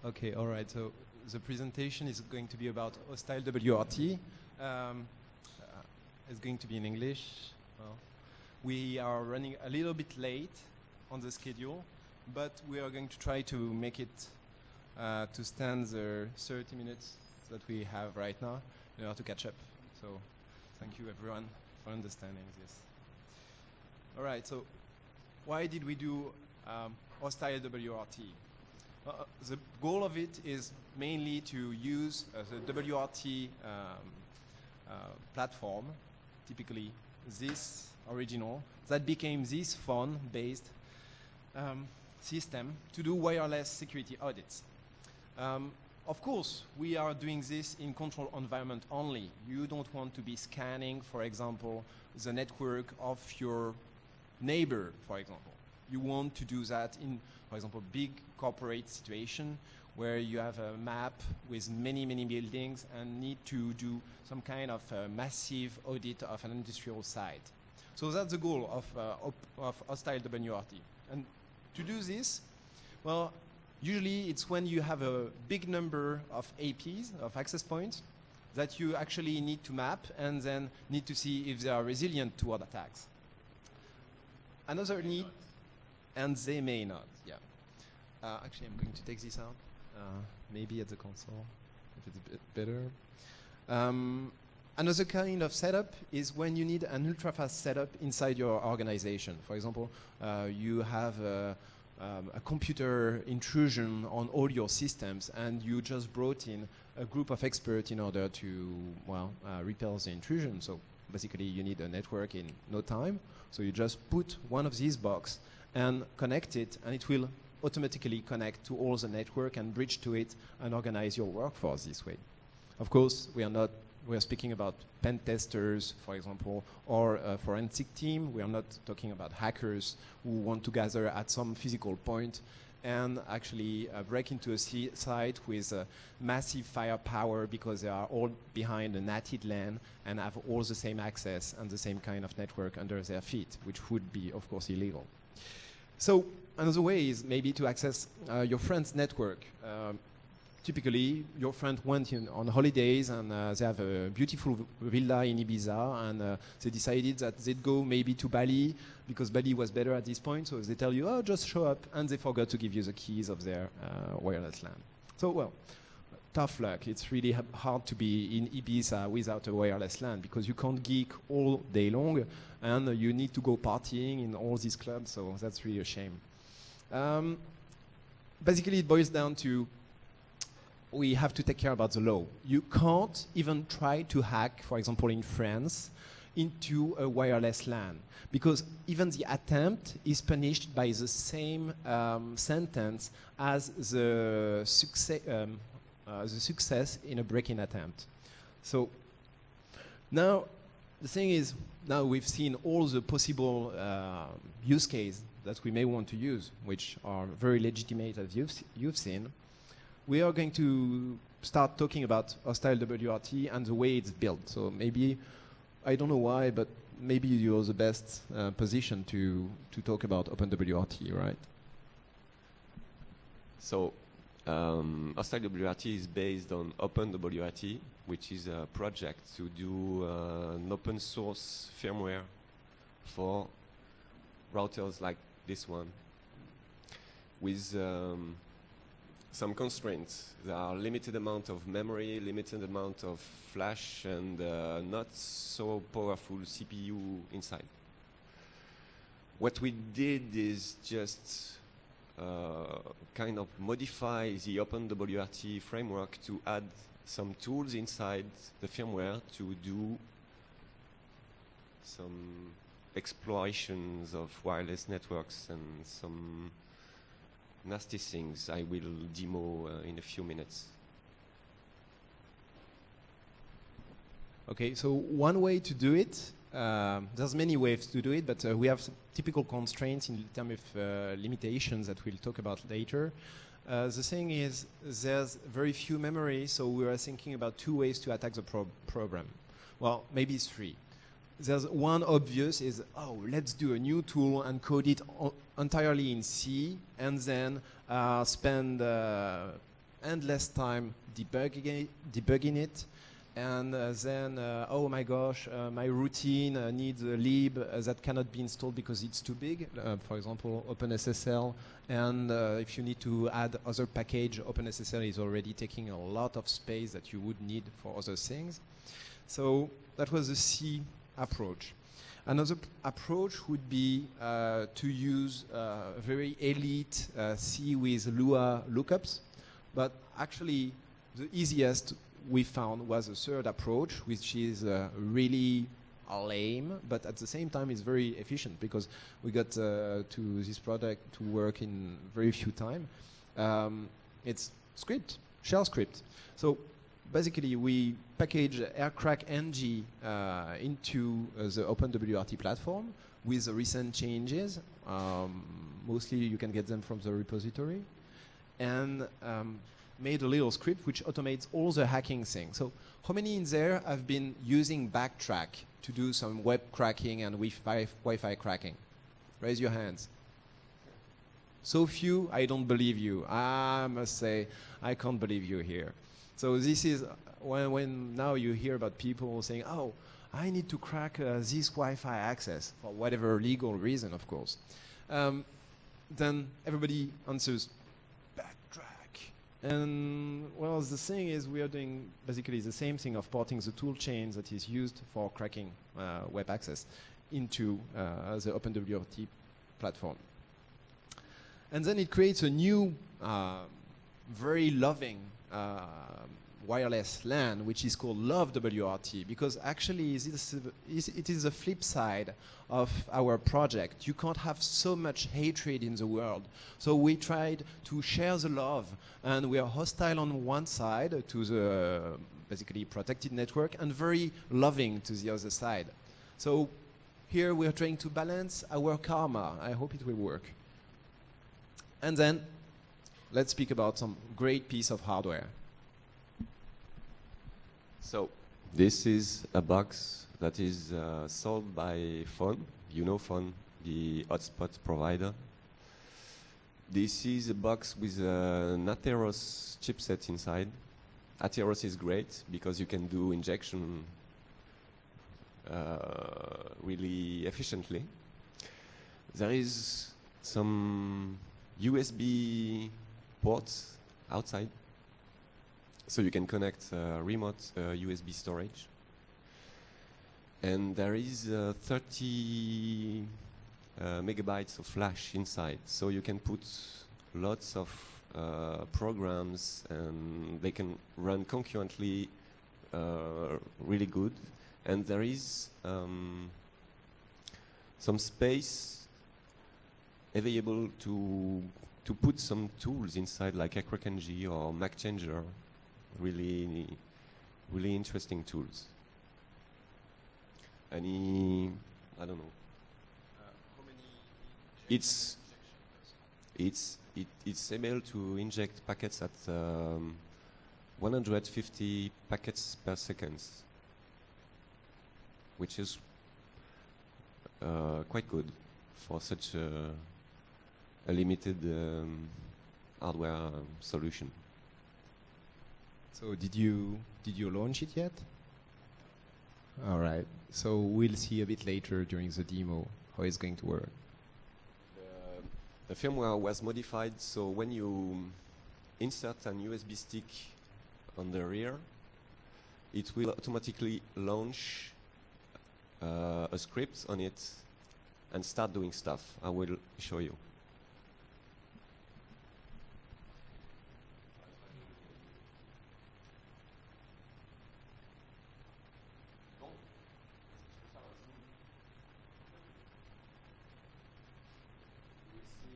Okay, all right. So the presentation is going to be about HostileWRT. It's going to be in English. Well, we are running a little bit late on the schedule, but we are going to try to make it to stand the 30 minutes that we have right now in order to catch up. So thank you everyone for understanding this. All right, so why did we do HostileWRT? The goal of it is mainly to use the WRT platform, typically this original, that became this phone-based system to do wireless security audits. Of course, we are doing this in control environment only. You don't want to be scanning, for example, the network of your neighbor, for example. You want to do that in, for example, big corporate situation where you have a map with many, many buildings and need to do some kind of massive audit of an industrial site. So that's the goal of HostileWRT. And to do this, well, usually it's when you have a big number of APs, of access points, that you actually need to map and then need to see if they are resilient toward attacks. Another need, and they may not, yeah. Actually, I'm going to take this out, maybe at the console, if it's a bit better. Another kind of setup is when you need an ultra-fast setup inside your organization. For example, you have a computer intrusion on all your systems, and you just brought in a group of experts in order to, well, repel the intrusion. So basically, you need a network in no time. So you just put one of these boxes and connect it, and it will automatically connect to all the network and bridge to it and organize your workforce this way. Of course, we are speaking about pen testers, for example, or a forensic team. We are not talking about hackers who want to gather at some physical point and actually break into a site with massive firepower because they are all behind a NATed LAN and have all the same access and the same kind of network under their feet, which would be, of course, illegal. So another way is maybe to access your friend's network. Typically, your friend went on holidays and they have a beautiful villa in Ibiza, and they decided that they'd go maybe to Bali because Bali was better at this point. So they tell you, oh, just show up, and they forgot to give you the keys of their wireless LAN. So, well, tough luck. It's really hard to be in Ibiza without a wireless LAN because you can't geek all day long, and you need to go partying in all these clubs. So that's really a shame. Basically, it boils down to we have to take care about the law. You can't even try to hack, for example, in France, into a wireless LAN, because even the attempt is punished by the same sentence as the success in a break-in attempt. So now the thing is, now we've seen all the possible use cases that we may want to use, which are very legitimate, as you've seen. We are going to start talking about HostileWRT and the way it's built. So maybe, I don't know why, but maybe you're the best position to talk about OpenWRT, right? So HostileWRT is based on OpenWRT, which is a project to do an open source firmware for routers like this one with some constraints. There are limited amount of memory, limited amount of flash, and not so powerful CPU inside. What we did is just kind of modify the OpenWRT framework to add some tools inside the firmware to do some explorations of wireless networks and some nasty things I will demo in a few minutes. Okay, so one way to do it, there's many ways to do it, but we have some typical constraints in terms of limitations that we'll talk about later. The thing is, there's very few memory, so we are thinking about two ways to attack the program. Well, maybe three. There's one obvious is, oh, let's do a new tool and code it entirely in C, and then spend endless time debugging it, and then, oh my gosh, my routine needs a lib that cannot be installed because it's too big, for example, OpenSSL, and if you need to add other package, OpenSSL is already taking a lot of space that you would need for other things. So that was the C approach. Another approach would be to use very elite C with Lua lookups, but actually the easiest we found was a third approach, which is really lame, but at the same time is very efficient because we got to this product to work in very few time. It's script, shell script. So basically we package aircrack ng into the OpenWRT platform with the recent changes. Mostly you can get them from the repository. And made a little script which automates all the hacking things. So how many in there have been using Backtrack to do some web cracking and Wi-Fi cracking? Raise your hands. So few, I don't believe you. I must say, I can't believe you here. So this is when now you hear about people saying, oh, I need to crack this Wi-Fi access for whatever legal reason, of course. Then everybody answers, and well, the thing is we are doing basically the same thing of porting the tool chain that is used for cracking web access into the OpenWRT platform. And then it creates a new, very loving wireless LAN, which is called LoveWRT, because actually it is the flip side of our project. You can't have so much hatred in the world. So we tried to share the love, and we are hostile on one side to the basically protected network and very loving to the other side. So here we are trying to balance our karma. I hope it will work. And then let's speak about some great piece of hardware. So this is a box that is sold by Phone. You know Phone, the hotspot provider. This is a box with an Atheros chipset inside. Atheros is great because you can do injection really efficiently. There is some USB ports outside, so you can connect remote USB storage. And there is 30 megabytes of flash inside, so you can put lots of programs and they can run concurrently really good. And there is some space available to put some tools inside, like HackerNG or MacChanger. Really interesting tools. Any, I don't know. How many it's able to inject packets at 150 packets per second, which is quite good for such a limited hardware solution. So did you launch it yet? All right. So we'll see a bit later during the demo how it's going to work. The firmware was modified, so when you insert an USB stick on the rear, it will automatically launch a script on it and start doing stuff. I will show you.